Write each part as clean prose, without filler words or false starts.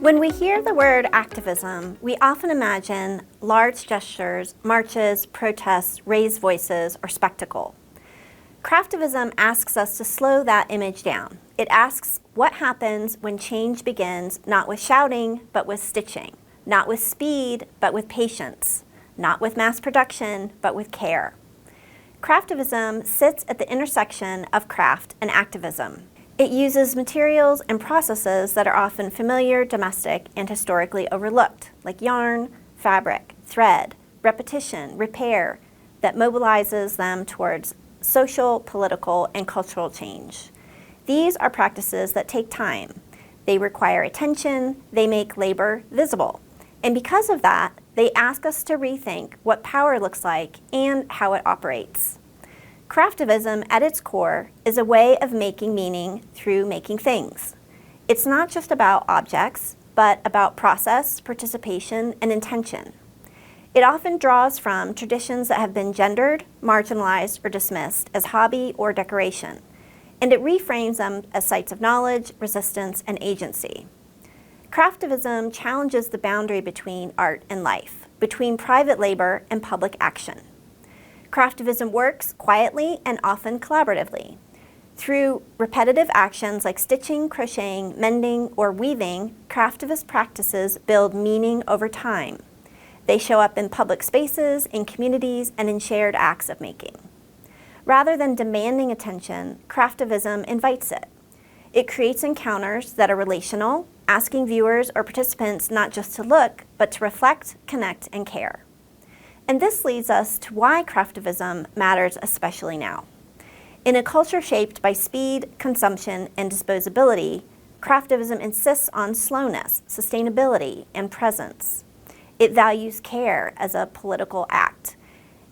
When we hear the word activism, we often imagine large gestures, marches, protests, raised voices, or spectacle. Craftivism asks us to slow that image down. It asks what happens when change begins not with shouting, but with stitching, not with speed, but with patience, not with mass production, but with care. Craftivism sits at the intersection of craft and activism. It uses materials and processes that are often familiar, domestic, and historically overlooked, like yarn, fabric, thread, repetition, repair, that mobilizes them towards social, political, and cultural change. These are practices that take time. They require attention, they make labor visible. And because of that, they ask us to rethink what power looks like and how it operates. Craftivism, at its core, is a way of making meaning through making things. It's not just about objects, but about process, participation, and intention. It often draws from traditions that have been gendered, marginalized, or dismissed as hobby or decoration, and it reframes them as sites of knowledge, resistance, and agency. Craftivism challenges the boundary between art and life, between private labor and public action. Craftivism works quietly and often collaboratively. Through repetitive actions like stitching, crocheting, mending, or weaving, craftivist practices build meaning over time. They show up in public spaces, in communities, and in shared acts of making. Rather than demanding attention, craftivism invites it. It creates encounters that are relational, asking viewers or participants not just to look, but to reflect, connect, and care. And this leads us to why craftivism matters especially now. In a culture shaped by speed, consumption, and disposability, craftivism insists on slowness, sustainability, and presence. It values care as a political act.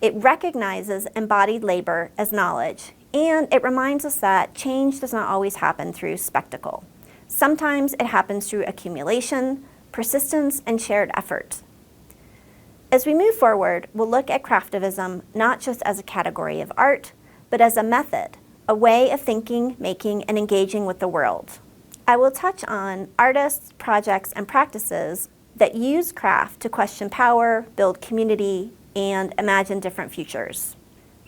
It recognizes embodied labor as knowledge, and it reminds us that change does not always happen through spectacle. Sometimes it happens through accumulation, persistence, and shared effort. As we move forward, we'll look at craftivism not just as a category of art, but as a method, a way of thinking, making, and engaging with the world. I will touch on artists, projects, and practices that use craft to question power, build community, and imagine different futures.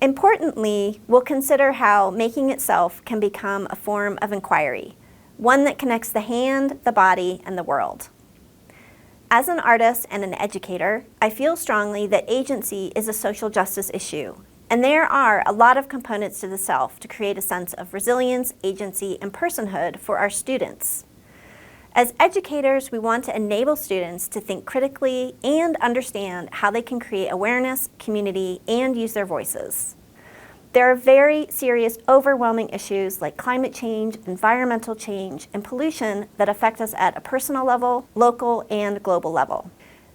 Importantly, we'll consider how making itself can become a form of inquiry, one that connects the hand, the body, and the world. As an artist and an educator, I feel strongly that agency is a social justice issue, and there are a lot of components to the self to create a sense of resilience, agency, and personhood for our students. As educators, we want to enable students to think critically and understand how they can create awareness, community, and use their voices. There are very serious, overwhelming issues like climate change, environmental change, and pollution that affect us at a personal level, local, and global level.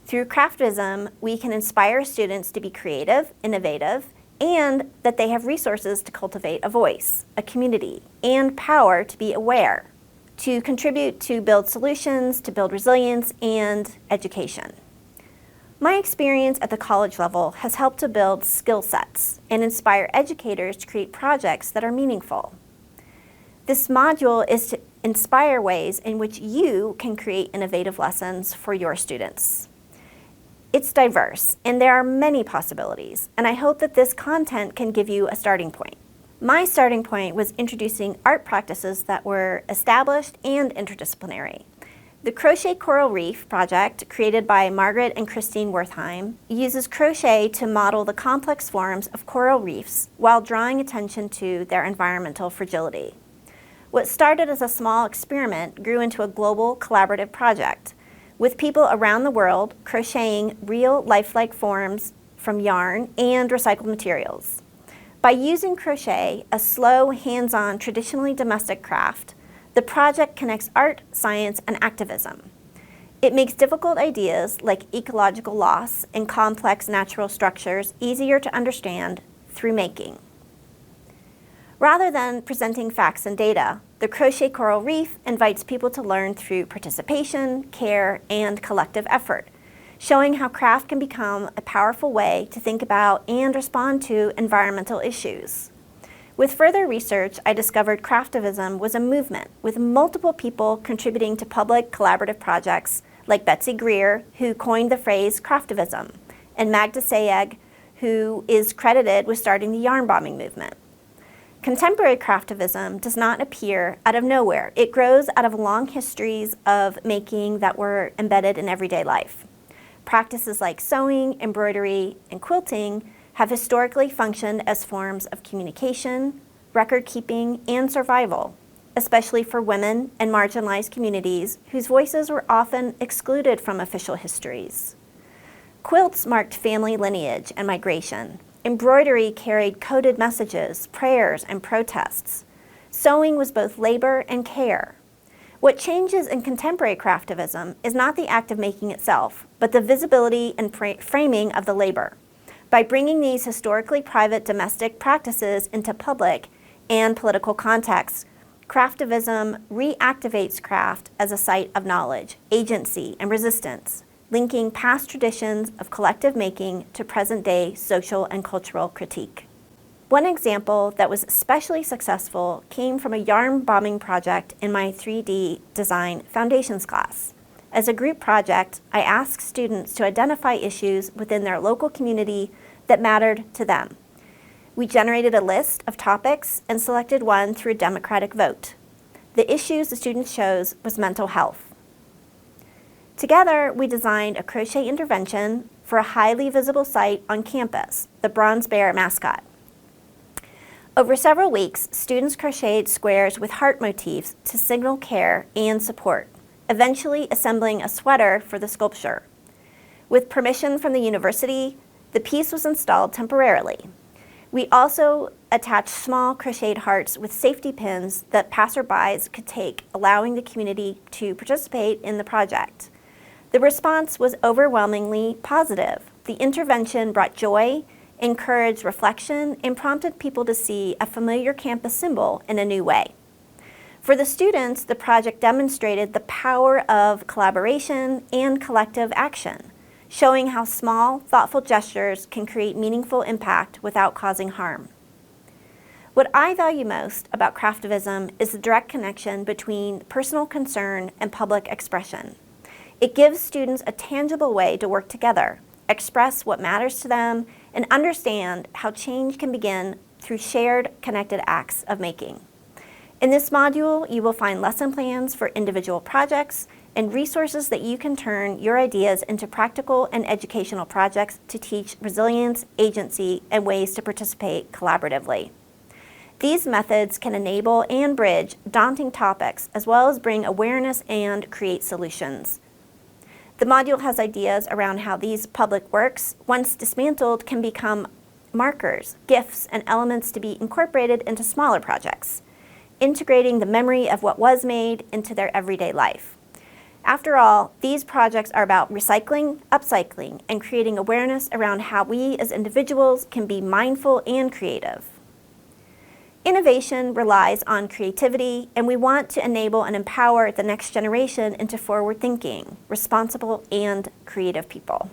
Through craftivism, we can inspire students to be creative, innovative, and that they have resources to cultivate a voice, a community, and power to be aware, to contribute to build solutions, to build resilience, and education. My experience at the college level has helped to build skill sets and inspire educators to create projects that are meaningful. This module is to inspire ways in which you can create innovative lessons for your students. It's diverse, and there are many possibilities, and I hope that this content can give you a starting point. My starting point was introducing art practices that were established and interdisciplinary. The Crochet Coral Reef project, created by Margaret and Christine Wertheim, uses crochet to model the complex forms of coral reefs while drawing attention to their environmental fragility. What started as a small experiment grew into a global collaborative project, with people around the world crocheting real lifelike forms from yarn and recycled materials. By using crochet, a slow, hands-on, traditionally domestic craft, the project connects art, science, and activism. It makes difficult ideas like ecological loss and complex natural structures easier to understand through making. Rather than presenting facts and data, the Crochet Coral Reef invites people to learn through participation, care, and collective effort, showing how craft can become a powerful way to think about and respond to environmental issues. With further research, I discovered Craftivism was a movement with multiple people contributing to public collaborative projects like Betsy Greer, who coined the phrase Craftivism, and Magda Sayegh, who is credited with starting the yarn bombing movement. Contemporary Craftivism does not appear out of nowhere. It grows out of long histories of making that were embedded in everyday life. Practices like sewing, embroidery, and quilting have historically functioned as forms of communication, record keeping, and survival, especially for women and marginalized communities whose voices were often excluded from official histories. Quilts marked family lineage and migration. Embroidery carried coded messages, prayers, and protests. Sewing was both labor and care. What changes in contemporary craftivism is not the act of making itself, but the visibility and framing of the labor. By bringing these historically private domestic practices into public and political contexts, craftivism reactivates craft as a site of knowledge, agency, and resistance, linking past traditions of collective making to present-day social and cultural critique. One example that was especially successful came from a yarn bombing project in my 3D design foundations class. As a group project, I asked students to identify issues within their local community that mattered to them. We generated a list of topics and selected one through a democratic vote. The issues the students chose was mental health. Together, we designed a crochet intervention for a highly visible site on campus, the Bronze Bear mascot. Over several weeks, students crocheted squares with heart motifs to signal care and support, eventually assembling a sweater for the sculpture. With permission from the university, the piece was installed temporarily. We also attached small crocheted hearts with safety pins that passerbys could take, allowing the community to participate in the project. The response was overwhelmingly positive. The intervention brought joy, encouraged reflection, and prompted people to see a familiar campus symbol in a new way. For the students, the project demonstrated the power of collaboration and collective action, showing how small, thoughtful gestures can create meaningful impact without causing harm. What I value most about craftivism is the direct connection between personal concern and public expression. It gives students a tangible way to work together, express what matters to them, and understand how change can begin through shared, connected acts of making. In this module, you will find lesson plans for individual projects and resources that you can turn your ideas into practical and educational projects to teach resilience, agency, and ways to participate collaboratively. These methods can enable and bridge daunting topics, as well as bring awareness and create solutions. The module has ideas around how these public works, once dismantled, can become markers, gifts, and elements to be incorporated into smaller projects, integrating the memory of what was made into their everyday life. After all, these projects are about recycling, upcycling, and creating awareness around how we as individuals can be mindful and creative. Innovation relies on creativity, and we want to enable and empower the next generation into forward-thinking, responsible, and creative people.